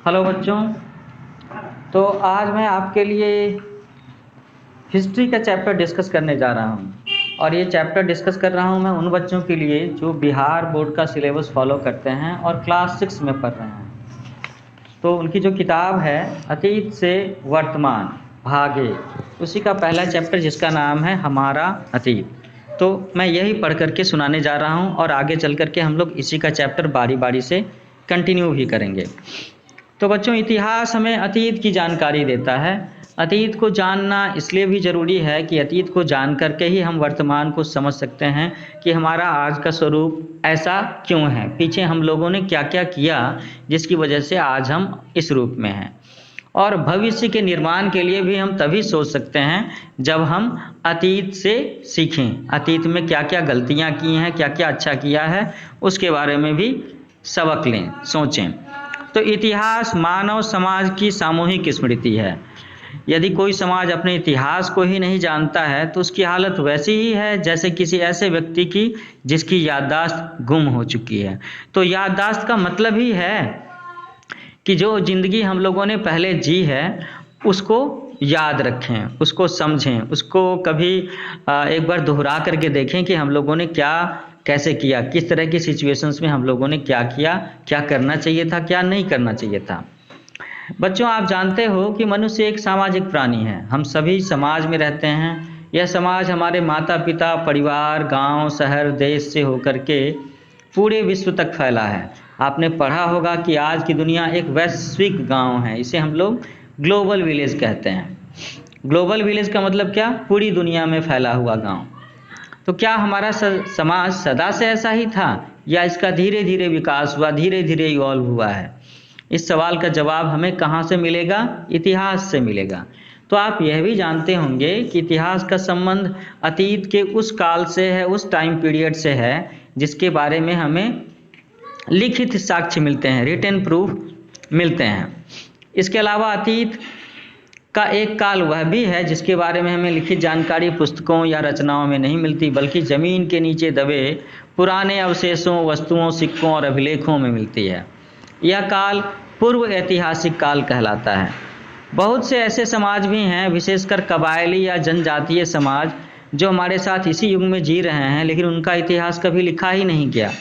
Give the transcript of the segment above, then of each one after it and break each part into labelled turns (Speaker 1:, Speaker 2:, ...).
Speaker 1: Hello बच्चों। तो आज मैं आपके लिए हिस्ट्री का चैप्टर डिस्कस करने जा रहा हूँ और ये चैप्टर डिस्कस कर रहा हूँ मैं उन बच्चों के लिए जो बिहार बोर्ड का सिलेबस फॉलो करते हैं और क्लास 6 में पढ़ रहे हैं। तो उनकी जो किताब है अतीत से वर्तमान भाग 1, उसी का पहला चैप्टर जिसका नाम है हमारा अतीत। तो मैं यही पढ़ करके सुनाने जा रहा हूँ और आगे चल करके हम लोग इसी का चैप्टर बारी बारी से कंटिन्यू भी करेंगे। तो बच्चों, इतिहास हमें अतीत की जानकारी देता है। अतीत को जानना इसलिए भी ज़रूरी है कि अतीत को जान करके ही हम वर्तमान को समझ सकते हैं कि हमारा आज का स्वरूप ऐसा क्यों है, पीछे हम लोगों ने क्या क्या किया जिसकी वजह से आज हम इस रूप में हैं। और भविष्य के निर्माण के लिए भी हम तभी सोच सकते हैं जब हम अतीत से सीखें, अतीत में क्या क्या गलतियां की हैं, क्या क्या अच्छा किया है, उसके बारे में भी सबक लें, सोचें। तो इतिहास मानव समाज की सामूहिक स्मृति है। यदि कोई समाज अपने इतिहास को ही नहीं जानता है तो उसकी हालत वैसी ही है जैसे किसी ऐसे व्यक्ति की जिसकी याददाश्त गुम हो चुकी है। तो याददाश्त का मतलब ही है कि जो जिंदगी हम लोगों ने पहले जी है उसको याद रखें, उसको समझें, उसको कभी एक बार दोहरा करके देखें कि हम लोगों ने क्या कैसे किया, किस तरह की सिचुएशंस में हम लोगों ने क्या किया, क्या करना चाहिए था, क्या नहीं करना चाहिए था। बच्चों, आप जानते हो कि मनुष्य एक सामाजिक प्राणी है। हम सभी समाज में रहते हैं। यह समाज हमारे माता पिता, परिवार, गांव, शहर, देश से होकर के पूरे विश्व तक फैला है। आपने पढ़ा होगा कि आज की दुनिया एक वैश्विक गांव है। इसे हम लोग ग्लोबल विलेज कहते हैं। ग्लोबल विलेज का मतलब क्या? पूरी दुनिया में फैला हुआ गांव। तो क्या हमारा समाज सदा से ऐसा ही था या इसका धीरे धीरे विकास हुआ, धीरे धीरे इवॉल्व हुआ है? इस सवाल का जवाब हमें कहाँ से मिलेगा? इतिहास से मिलेगा। तो आप यह भी जानते होंगे कि इतिहास का संबंध अतीत के उस काल से है, उस टाइम पीरियड से है जिसके बारे में हमें लिखित साक्ष्य मिलते हैं, रिटन प्रूफ मिलते हैं। इसके अलावा अतीत का एक काल वह भी है जिसके बारे में हमें लिखित जानकारी पुस्तकों या रचनाओं में नहीं मिलती, बल्कि जमीन के नीचे दबे पुराने अवशेषों, वस्तुओं, सिक्कों और अभिलेखों में मिलती है। यह काल पूर्व ऐतिहासिक काल कहलाता है। बहुत से ऐसे समाज भी हैं, विशेषकर कबायली या जनजातीय समाज, जो हमारे साथ इसी युग में जी रहे हैं, लेकिन उनका इतिहास कभी लिखा ही नहीं गया।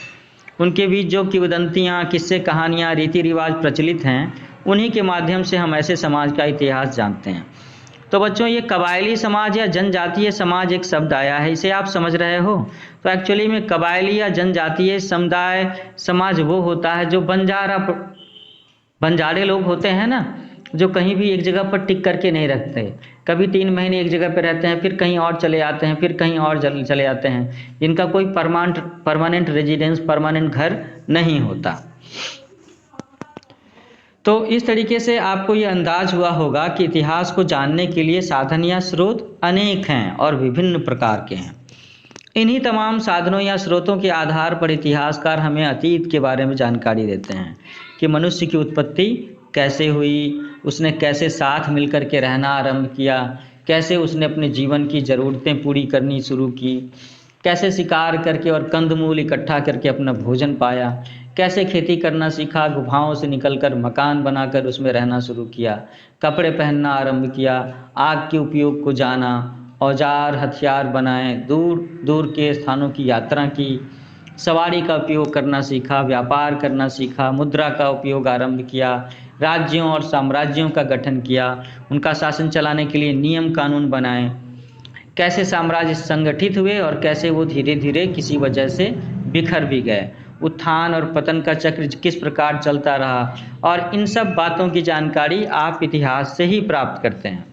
Speaker 1: उनके बीच जो किंवदंतियाँ, किस्से, कहानियाँ, रीति रिवाज प्रचलित हैं, उन्हीं के माध्यम से हम ऐसे समाज का इतिहास जानते हैं। तो बच्चों, ये कबायली समाज या जनजातीय समाज एक शब्द आया है, इसे आप समझ रहे हो? तो एक्चुअली में कबायली या जनजातीय समुदाय समाज वो होता है जो बंजारे लोग होते हैं ना, जो कहीं भी एक जगह पर टिक करके नहीं रखते। कभी 3 महीने एक जगह पर रहते हैं, फिर कहीं और चले जाते हैं, फिर कहीं और चले जाते हैं, जिनका कोई परमानेंट रेजिडेंस, परमानेंट घर नहीं होता। तो इस तरीके से आपको ये अंदाज हुआ होगा कि इतिहास को जानने के लिए साधन या स्रोत अनेक हैं और विभिन्न प्रकार के हैं। इन्हीं तमाम साधनों या स्रोतों के आधार पर इतिहासकार हमें अतीत के बारे में जानकारी देते हैं कि मनुष्य की उत्पत्ति कैसे हुई, उसने कैसे साथ मिलकर के रहना आरंभ किया, कैसे उसने अपने जीवन की ज़रूरतें पूरी करनी शुरू की, कैसे शिकार करके और कंदमूल इकट्ठा करके अपना भोजन पाया, कैसे खेती करना सीखा, गुफाओं से निकलकर मकान बनाकर उसमें रहना शुरू किया, कपड़े पहनना आरंभ किया, आग के उपयोग को जाना, औजार हथियार बनाए, दूर दूर के स्थानों की यात्रा की, सवारी का उपयोग करना सीखा, व्यापार करना सीखा, मुद्रा का उपयोग आरंभ किया, राज्यों और साम्राज्यों का गठन किया, उनका शासन चलाने के लिए नियम कानून बनाए, कैसे साम्राज्य संगठित हुए और कैसे वो धीरे धीरे किसी वजह से बिखर भी गए, उत्थान और पतन का चक्र किस प्रकार चलता रहा, और इन सब बातों की जानकारी आप इतिहास से ही प्राप्त करते हैं।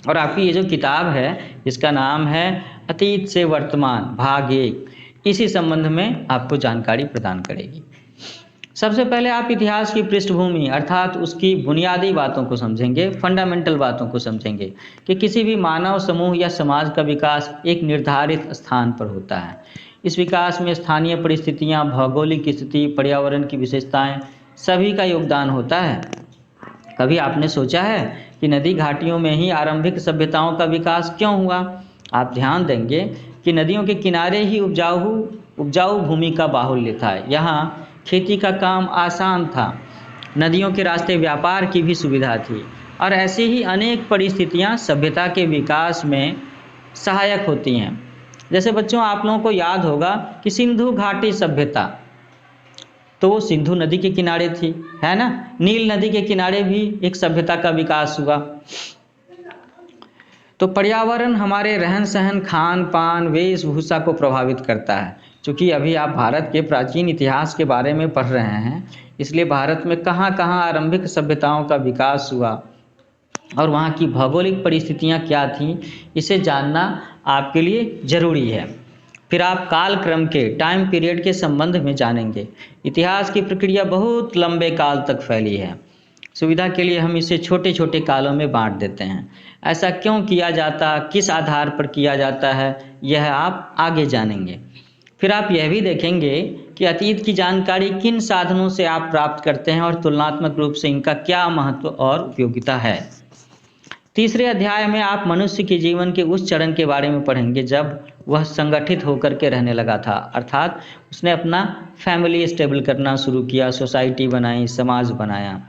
Speaker 1: और आपकी ये जो किताब है इसका नाम है अतीत से वर्तमान भाग 1, इसी संबंध में आपको जानकारी प्रदान करेगी। सबसे पहले आप इतिहास की पृष्ठभूमि अर्थात उसकी बुनियादी बातों को समझेंगे, फंडामेंटल बातों को समझेंगे कि किसी भी मानव समूह या समाज का विकास एक निर्धारित स्थान पर होता है। इस विकास में स्थानीय परिस्थितियां, भौगोलिक स्थिति, पर्यावरण की विशेषताएं सभी का योगदान होता है। कभी आपने सोचा है कि नदी घाटियों में ही आरंभिक सभ्यताओं का विकास क्यों हुआ? आप ध्यान देंगे कि नदियों के किनारे ही उपजाऊ भूमि का बाहुल्य था। यहाँ खेती का काम आसान था नदियों के रास्ते व्यापार की भी सुविधा थी। और ऐसी ही अनेक परिस्थितियां सभ्यता के विकास में सहायक होती हैं। जैसे बच्चों, आप लोगों को याद होगा कि सिंधु घाटी सभ्यता, तो वो सिंधु नदी के किनारे थी, है ना। नील नदी के किनारे भी एक सभ्यता का विकास हुआ। तो पर्यावरण हमारे रहन सहन, खान पान, वेशभूषा को प्रभावित करता है। क्योंकि अभी आप भारत के प्राचीन इतिहास के बारे में पढ़ रहे हैं, इसलिए भारत में कहाँ कहाँ आरंभिक सभ्यताओं का विकास हुआ और वहाँ की भौगोलिक परिस्थितियाँ क्या थीं, इसे जानना आपके लिए ज़रूरी है। फिर आप काल क्रम के, टाइम पीरियड के संबंध में जानेंगे। इतिहास की प्रक्रिया बहुत लंबे काल तक फैली है। सुविधा के लिए हम इसे छोटे छोटे कालों में बांट देते हैं। ऐसा क्यों किया जाता, किस आधार पर किया जाता है, यह आप आगे जानेंगे। फिर आप यह भी देखेंगे कि अतीत की जानकारी किन साधनों से आप प्राप्त करते हैं और तुलनात्मक रूप से इनका क्या महत्व और उपयोगिता है। तीसरे अध्याय में आप मनुष्य के जीवन के उस चरण के बारे में पढ़ेंगे जब वह संगठित होकर के रहने लगा था, अर्थात उसने अपना फैमिली स्टेबल करना शुरू किया, सोसाइटी बनाई, समाज बनाया,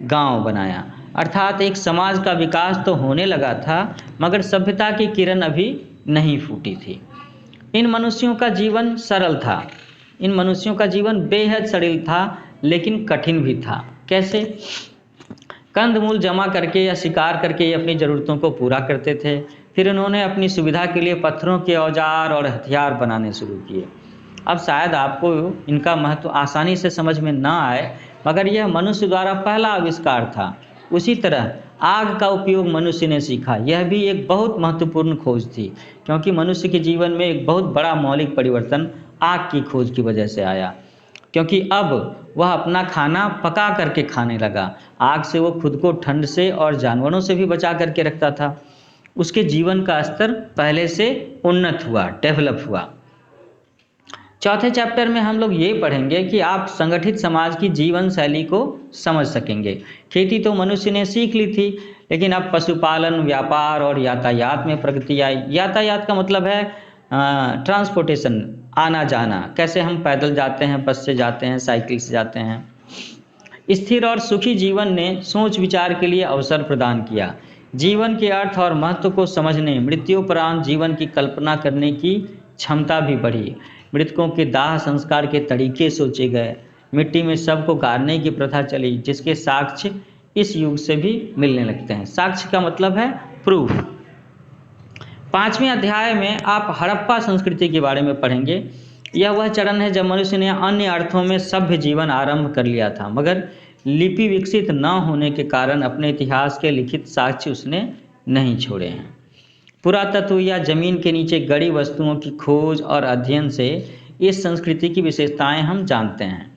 Speaker 1: गांव बनाया। अर्थात एक समाज का विकास तो होने लगा था, मगर सभ्यता की किरण अभी नहीं फूटी थी। इन मनुष्यों का जीवन सरल था, इन मनुष्यों का जीवन बेहद सरल था, लेकिन कठिन भी था। कैसे? कंदमूल जमा करके या शिकार करके ये अपनी ज़रूरतों को पूरा करते थे। फिर उन्होंने अपनी सुविधा के लिए पत्थरों के औजार और हथियार बनाने शुरू किए। अब शायद आपको इनका महत्व आसानी से समझ में ना आए, मगर यह मनुष्य द्वारा पहला आविष्कार था। उसी तरह आग का उपयोग मनुष्य ने सीखा। यह भी एक बहुत महत्वपूर्ण खोज थी, क्योंकि मनुष्य के जीवन में एक बहुत बड़ा मौलिक परिवर्तन आग की खोज की वजह से आया, क्योंकि अब वह अपना खाना पका करके खाने लगा। आग से वो खुद को ठंड से और जानवरों से भी बचा करके रखता था। उसके जीवन का स्तर पहले से उन्नत हुआ, डेवलप हुआ। चौथे चैप्टर में हम लोग ये पढ़ेंगे कि आप संगठित समाज की जीवन शैली को समझ सकेंगे। खेती तो मनुष्य ने सीख ली थी, लेकिन अब पशुपालन, व्यापार और यातायात में प्रगति आई। यातायात का मतलब है ट्रांसपोर्टेशन, आना जाना। कैसे हम पैदल जाते हैं, बस से जाते हैं, साइकिल से जाते हैं। स्थिर और सुखी जीवन ने सोच विचार के लिए अवसर प्रदान किया। जीवन के अर्थ और महत्व को समझने, मृत्युपरांत जीवन की कल्पना करने की क्षमता भी बढ़ी। मृतकों के दाह संस्कार के तरीके सोचे गए। मिट्टी में शव को गाड़ने की प्रथा चली, जिसके साक्ष्य इस युग से भी मिलने लगते हैं। साक्ष्य का मतलब है प्रूफ। 5वें अध्याय में आप हड़प्पा संस्कृति के बारे में पढ़ेंगे। यह वह चरण है जब मनुष्य ने अन्य अर्थों में सभ्य जीवन आरंभ कर लिया था, मगर लिपि विकसित न होने के कारण अपने इतिहास के लिखित साक्ष्य उसने नहीं छोड़े हैं। पुरातत्व या जमीन के नीचे गड़ी वस्तुओं की खोज और अध्ययन से इस संस्कृति की विशेषताएं हम जानते हैं।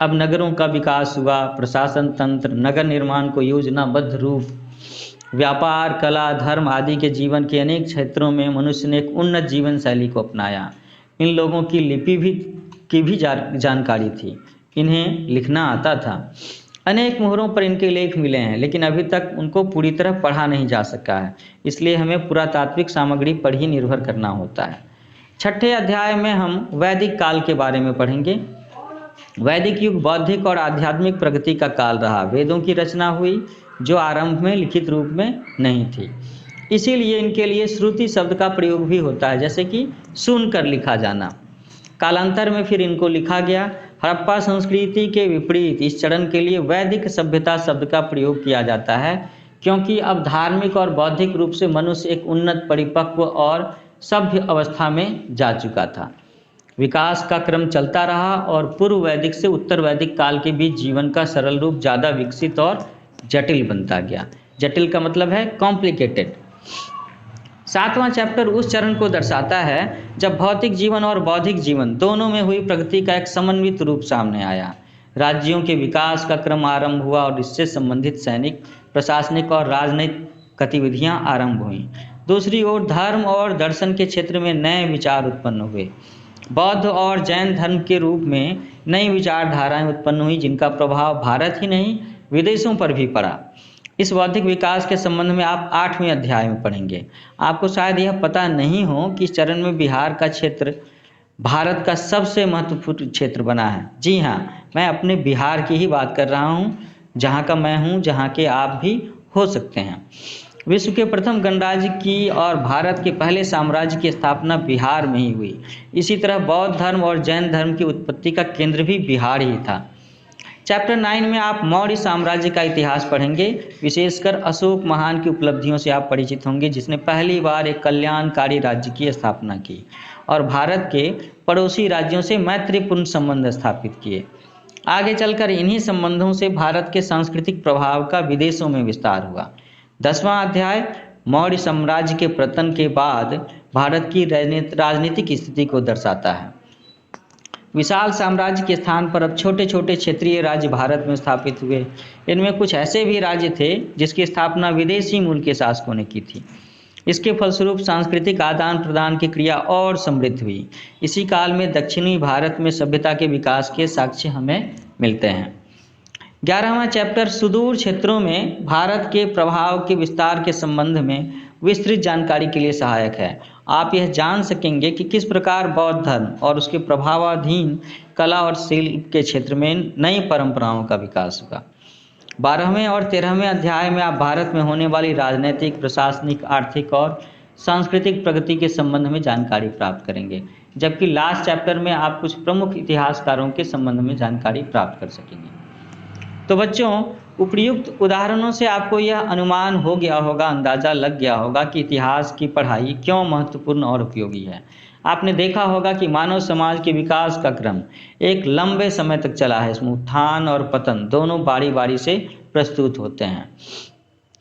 Speaker 1: अब नगरों का विकास हुआ, प्रशासन तंत्र, नगर निर्माण को योजनाबद्ध रूप, व्यापार, कला, धर्म आदि के जीवन के अनेक क्षेत्रों में मनुष्य ने एक उन्नत जीवन शैली को अपनाया। इन लोगों की लिपि की भी जानकारी थी, इन्हें लिखना आता था। अनेक मोहरों पर इनके लेख मिले हैं, लेकिन अभी तक उनको पूरी तरह पढ़ा नहीं जा सका है, इसलिए हमें पुरातात्विक सामग्री पर ही निर्भर करना होता है। 6ठे अध्याय में हम वैदिक काल के बारे में पढ़ेंगे। वैदिक युग बौद्धिक और आध्यात्मिक प्रगति का काल रहा। वेदों की रचना हुई जो आरंभ में लिखित रूप में नहीं थी, इसीलिए इनके लिए श्रुति शब्द का प्रयोग भी होता है, जैसे कि सुनकर लिखा जाना। कालांतर में फिर इनको लिखा गया। हड़प्पा संस्कृति के विपरीत इस चरण के लिए वैदिक सभ्यता शब्द का प्रयोग किया जाता है, क्योंकि अब धार्मिक और बौद्धिक रूप से मनुष्य एक उन्नत, परिपक्व और सभ्य अवस्था में जा चुका था। विकास का क्रम चलता रहा और पूर्व वैदिक से उत्तर वैदिक काल के बीच जीवन का सरल रूप ज़्यादा विकसित और जटिल बनता गया। जटिल का मतलब है कॉम्प्लिकेटेड। 7वां चैप्टर उस चरण को दर्शाता है जब भौतिक जीवन और बौद्धिक जीवन दोनों में हुई प्रगति का एक समन्वित रूप सामने आया। राज्यों के विकास का क्रम आरंभ हुआ और इससे संबंधित सैनिक, प्रशासनिक और राजनीतिक गतिविधियां आरंभ हुईं। दूसरी ओर धर्म और दर्शन के क्षेत्र में नए विचार उत्पन्न हुए। बौद्ध और जैन धर्म के रूप में नई विचारधाराएं उत्पन्न हुई, जिनका प्रभाव भारत ही नहीं विदेशों पर भी पड़ा। इस बौद्धिक विकास के संबंध में आप 8वें अध्याय में पढ़ेंगे। आपको शायद यह पता नहीं हो कि इस चरण में बिहार का क्षेत्र भारत का सबसे महत्वपूर्ण क्षेत्र बना है। जी हाँ, मैं अपने बिहार की ही बात कर रहा हूँ, जहाँ का मैं हूँ, जहाँ के आप भी हो सकते हैं। विश्व के प्रथम गणराज्य की और भारत के पहले साम्राज्य की स्थापना बिहार में ही हुई। इसी तरह बौद्ध धर्म और जैन धर्म की उत्पत्ति का केंद्र भी बिहार ही था। चैप्टर 9 में आप मौर्य साम्राज्य का इतिहास पढ़ेंगे। विशेषकर अशोक महान की उपलब्धियों से आप परिचित होंगे, जिसने पहली बार एक कल्याणकारी राज्य की स्थापना की और भारत के पड़ोसी राज्यों से मैत्रीपूर्ण संबंध स्थापित किए। आगे चलकर इन्हीं संबंधों से भारत के सांस्कृतिक प्रभाव का विदेशों में विस्तार हुआ। 10वां अध्याय मौर्य साम्राज्य के पतन के बाद भारत की राजनीतिक स्थिति को दर्शाता है। विशाल साम्राज्य के स्थान पर अब छोटे छोटे क्षेत्रीय राज्य भारत में स्थापित हुए। इनमें कुछ ऐसे भी राज्य थे जिसकी स्थापना विदेशी मूल के शासकों ने की थी। इसके फलस्वरूप सांस्कृतिक आदान प्रदान की क्रिया और समृद्ध हुई। इसी काल में दक्षिणी भारत में सभ्यता के विकास के साक्ष्य हमें मिलते हैं। 11वां चैप्टर सुदूर क्षेत्रों में भारत के प्रभाव के विस्तार के संबंध में विस्तृत जानकारी के लिए सहायक है। आप यह जान सकेंगे कि किस प्रकार बौद्ध धर्म और उसके प्रभावाधीन कला और शिल्प के क्षेत्र में नई परंपराओं का विकास हुआ। 12वें और 13वें अध्याय में आप भारत में होने वाली राजनीतिक, प्रशासनिक, आर्थिक और सांस्कृतिक प्रगति के संबंध में जानकारी प्राप्त करेंगे, जबकि लास्ट चैप्टर में आप कुछ प्रमुख इतिहासकारों के संबंध में जानकारी प्राप्त कर सकेंगे। तो बच्चों, उपर्युक्त उदाहरणों से आपको यह अनुमान हो गया होगा, अंदाज़ा लग गया होगा कि इतिहास की पढ़ाई क्यों महत्वपूर्ण और उपयोगी है। आपने देखा होगा कि मानव समाज के विकास का क्रम एक लंबे समय तक चला है। इसमें उत्थान और पतन दोनों बारी बारी से प्रस्तुत होते हैं।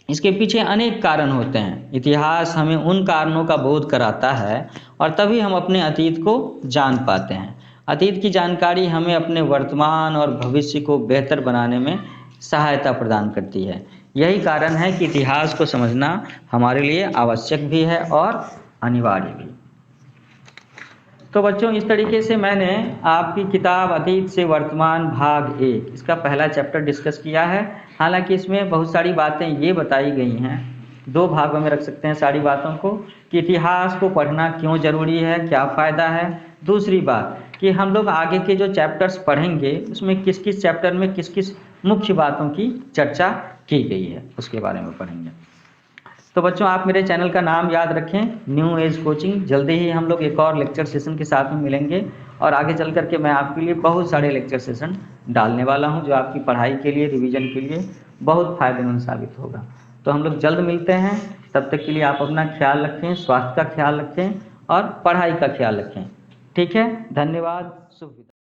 Speaker 1: इसके पीछे अनेक कारण होते हैं। इतिहास हमें उन कारणों का बोध कराता है और तभी हम अपने अतीत को जान पाते हैं। अतीत की जानकारी हमें अपने वर्तमान और भविष्य को बेहतर बनाने में सहायता प्रदान करती है। यही कारण है कि इतिहास को समझना हमारे लिए आवश्यक भी है और अनिवार्य भी। तो बच्चों, इस तरीके से मैंने आपकी किताब अतीत से वर्तमान भाग 1 इसका पहला चैप्टर डिस्कस किया है। हालांकि इसमें बहुत सारी बातें ये बताई गई हैं, 2 भागों में रख सकते हैं सारी बातों को, कि इतिहास को पढ़ना क्यों ज़रूरी है, क्या फ़ायदा है। दूसरी बात कि हम लोग आगे के जो चैप्टर्स पढ़ेंगे उसमें किस किस चैप्टर में किस किस मुख्य बातों की चर्चा की गई है, उसके बारे में पढ़ेंगे। तो बच्चों, आप मेरे चैनल का नाम याद रखें, न्यू एज कोचिंग। जल्दी ही हम लोग एक और लेक्चर सेशन के साथ में मिलेंगे और आगे चल करके मैं आपके लिए बहुत सारे लेक्चर सेशन डालने वाला हूं, जो आपकी पढ़ाई के लिए, रिवीजन के लिए बहुत फ़ायदेमंद साबित होगा। तो हम लोग जल्द मिलते हैं। तब तक के लिए आप अपना ख्याल रखें, स्वास्थ्य का ख्याल रखें और पढ़ाई का ख्याल रखें। ठीक है, धन्यवाद, शुभ।